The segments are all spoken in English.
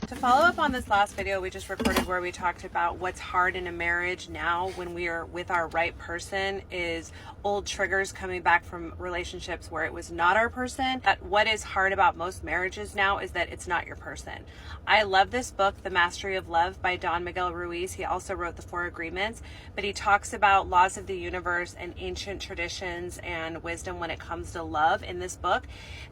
To follow up on this last video we just recorded where we talked about what's hard in a marriage now when we are with our right person is old triggers coming back from relationships where it was not our person. What is hard about most marriages now is that it's not your person. I love this book, The Mastery of Love by Don Miguel Ruiz. He also wrote The Four Agreements, but he talks about laws of the universe and ancient traditions and wisdom when it comes to love in this book.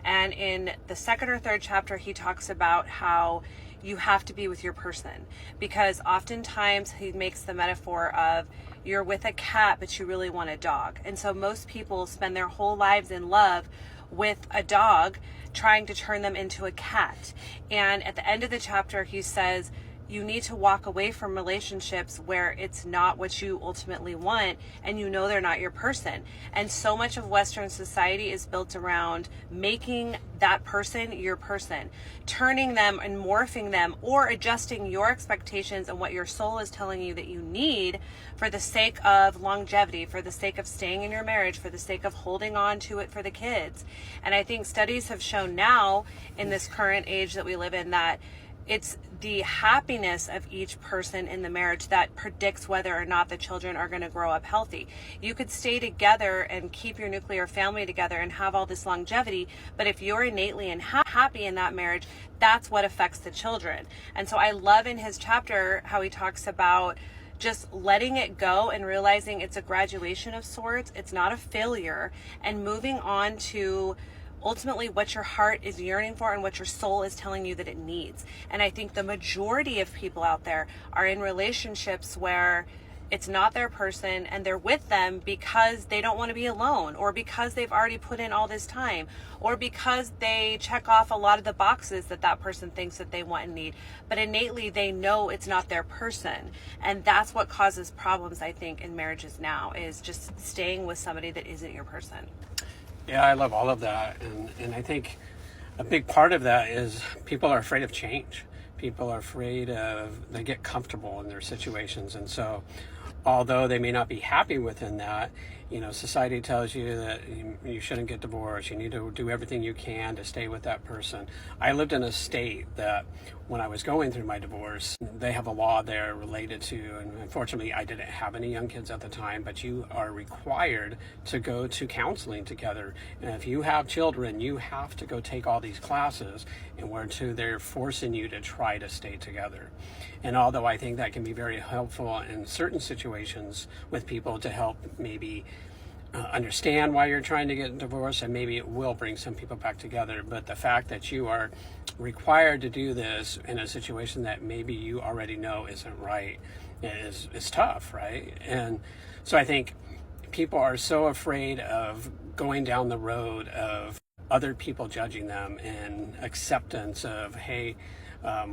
And in the second or third chapter, he talks about how you have to be with your person, because oftentimes he makes the metaphor of you're with a cat but you really want a dog. And so most people spend their whole lives in love with a dog, trying to turn them into a cat. And at the end of the chapter he says you need to walk away from relationships where it's not what you ultimately want and you know they're not your person. And so much of Western society is built around making that person your person, turning them and morphing them or adjusting your expectations and what your soul is telling you that you need for the sake of longevity, for the sake of staying in your marriage, for the sake of holding on to it for the kids. And I think studies have shown now in this current age that we live in that it's the happiness of each person in the marriage that predicts whether or not the children are going to grow up healthy. You could stay together and keep your nuclear family together and have all this longevity, but if you're innately happy in that marriage, that's what affects the children. And so I love in his chapter how he talks about just letting it go and realizing it's a graduation of sorts, it's not a failure, and moving on to ultimately what your heart is yearning for and what your soul is telling you that it needs. And I think the majority of people out there are in relationships where it's not their person and they're with them because they don't want to be alone, or because they've already put in all this time, or because they check off a lot of the boxes that that person thinks that they want and need, but innately they know it's not their person. And that's what causes problems, I think, in marriages now, is just staying with somebody that isn't your person. Yeah, I love all of that. And I think a big part of that is people are afraid of change. People are afraid they get comfortable in their situations. And so although they may not be happy within that, society tells you that you shouldn't get divorced. You need to do everything you can to stay with that person. I lived in a state that when I was going through my divorce, they have a law there related to, and unfortunately I didn't have any young kids at the time, but you are required to go to counseling together. And if you have children, you have to go take all these classes, and they're forcing you to try to stay together. And although I think that can be very helpful in certain situations with people to help maybe understand why you're trying to get divorced, and maybe it will bring some people back together, but the fact that you are required to do this in a situation that maybe you already know isn't right is tough, right? And so I think people are so afraid of going down the road of other people judging them and acceptance of, hey,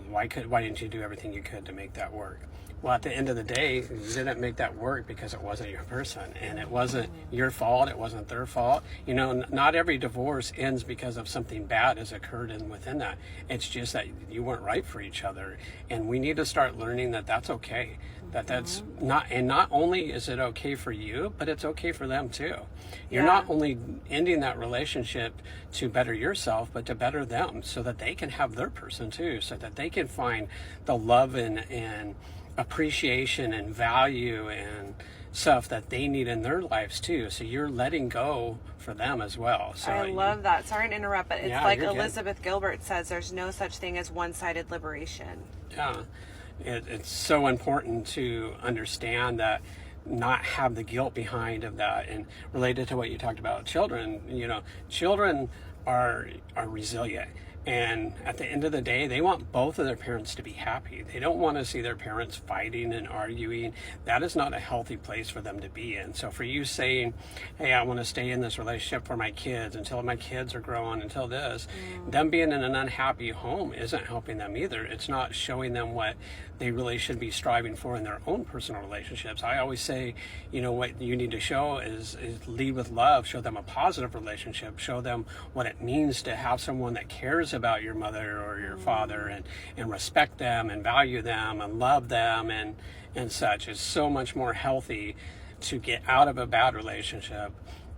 why didn't you do everything you could to make that work? Well, at the end of the day, you didn't make that work because it wasn't your person, and it wasn't your fault. It wasn't their fault. Not every divorce ends because of something bad has occurred within that. It's just that you weren't right for each other, and we need to start learning that that's okay. That's not, and not only is it okay for you, but it's okay for them too. You're not only ending that relationship to better yourself, but to better them, so that they can have their person too, so that they can find the love and appreciation and value and stuff that they need in their lives too. So you're letting go for them as well. So I love that. Sorry to interrupt, but it's like Elizabeth good. Gilbert says, there's no such thing as one-sided liberation. Yeah, it's so important to understand that, not have the guilt behind of that. And related to what you talked about, children, children are resilient. And at the end of the day, they want both of their parents to be happy. They don't want to see their parents fighting and arguing. That is not a healthy place for them to be in. So for you saying, hey, I want to stay in this relationship for my kids until my kids are grown, until this, them being in an unhappy home isn't helping them either. It's not showing them what they really should be striving for in their own personal relationships. I always say, what you need to show is lead with love. Show them a positive relationship. Show them what it means to have someone that cares about your mother or your father, and respect them and value them and love them and such. Is so much more healthy to get out of a bad relationship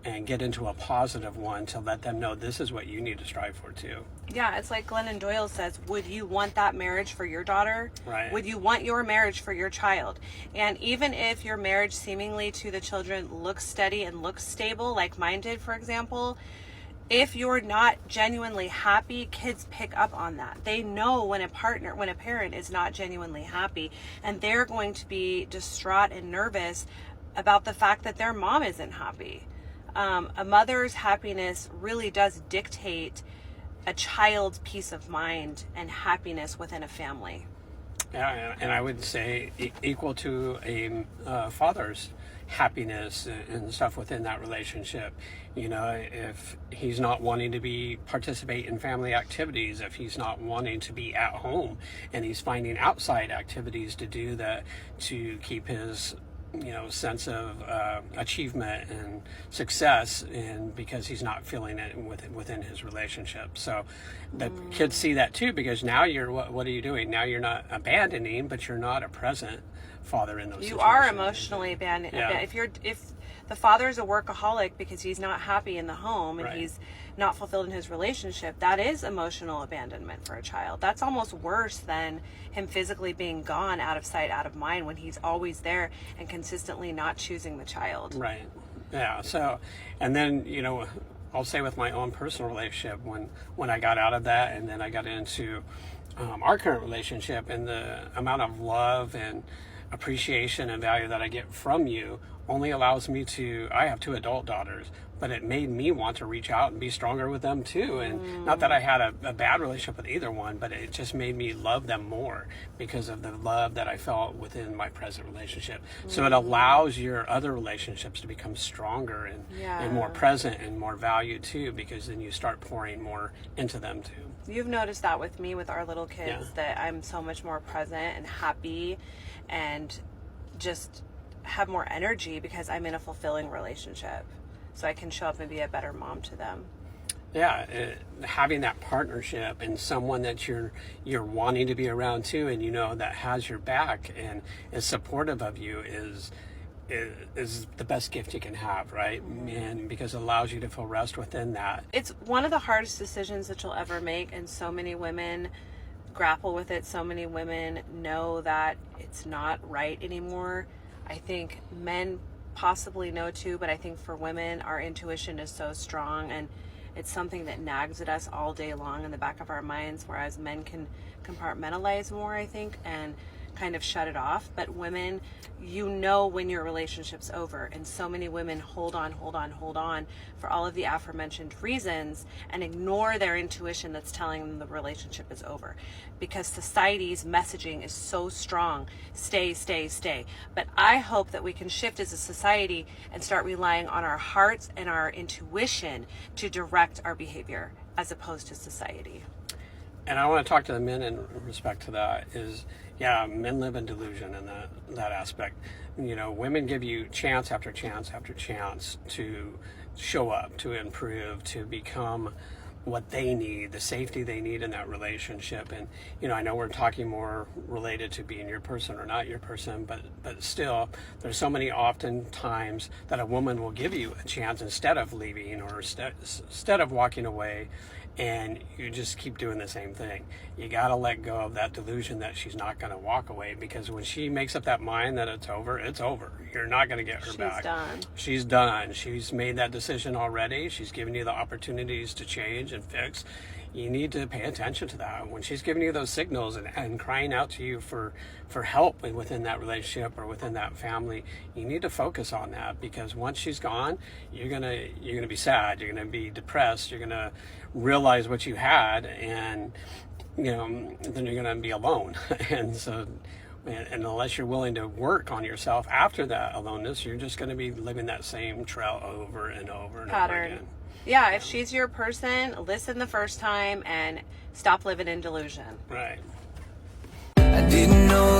and get into a positive one to let them know this is what you need to strive for too. Yeah, it's like Glennon Doyle says, would you want that marriage for your daughter? Right. Would you want your marriage for your child? And even if your marriage seemingly to the children looks steady and looks stable, like mine did, for example, if you're not genuinely happy, kids pick up on that. They know when a parent is not genuinely happy, and they're going to be distraught and nervous about the fact that their mom isn't happy. A mother's happiness really does dictate a child's peace of mind and happiness within a family. Yeah, and I would say equal to a father's happiness and stuff within that relationship. You know, if he's not wanting to participate in family activities, if he's not wanting to be at home, and he's finding outside activities to do that to keep his sense of achievement and success, and because he's not feeling it within his relationship. So the kids see that too, because now you're what are you doing? Now you're not abandoning, but you're not a present father in those situations. You are emotionally abandoned. Yeah. If the father is a workaholic because he's not happy in the home and Right. he's not fulfilled in his relationship, that is emotional abandonment for a child. That's almost worse than him physically being gone, out of sight, out of mind, when he's always there and consistently not choosing the child. Right. Yeah. So, and then, I'll say with my own personal relationship, when I got out of that and then I got into our current relationship, and the amount of love and appreciation and value that I get from you only allows me I have 2 adult daughters, but it made me want to reach out and be stronger with them too. And not that I had a bad relationship with either one, but it just made me love them more because of the love that I felt within my present relationship. So it allows your other relationships to become stronger and more present and more valued too, because then you start pouring more into them too. You've noticed that with me, with our little kids, that I'm so much more present and happy and just have more energy because I'm in a fulfilling relationship. So I can show up and be a better mom to them. Yeah, having that partnership and someone that you're wanting to be around too, and that has your back and is supportive of you is the best gift you can have, right? And because it allows you to feel rest within that. It's one of the hardest decisions that you'll ever make, and so many women grapple with it. So many women know that it's not right anymore. I think men possibly know too, but I think for women, our intuition is so strong, and it's something that nags at us all day long in the back of our minds, whereas men can compartmentalize more, I think, and kind of shut it off. But women, when your relationship's over, and so many women hold on for all of the aforementioned reasons and ignore their intuition that's telling them the relationship is over, because society's messaging is so strong: stay. But I hope that we can shift as a society and start relying on our hearts and our intuition to direct our behavior as opposed to society. And I want to talk to the men in respect to that is, men live in delusion in that aspect. Women give you chance after chance after chance to show up, to improve, to become what they need, the safety they need in that relationship. And, I know we're talking more related to being your person or not your person, but still, there's so many often times that a woman will give you a chance instead of leaving or instead of walking away, and you just keep doing the same thing. You got to let go of that delusion that she's not going to walk away, because when she makes up that mind that it's over, it's over. You're not going to get her back. She's done. She's made that decision already. She's given you the opportunities to change and fix. You need to pay attention to that. When she's giving you those signals and crying out to you for help within that relationship or within that family, you need to focus on that, because once she's gone, you're gonna be sad. You're gonna be depressed. You're gonna realize what you had, and then you're gonna be alone. And so, and unless you're willing to work on yourself after that aloneness, you're just gonna be living that same trail over and over and over again. Yeah, if she's your person, listen the first time and stop living in delusion. Right. I didn't know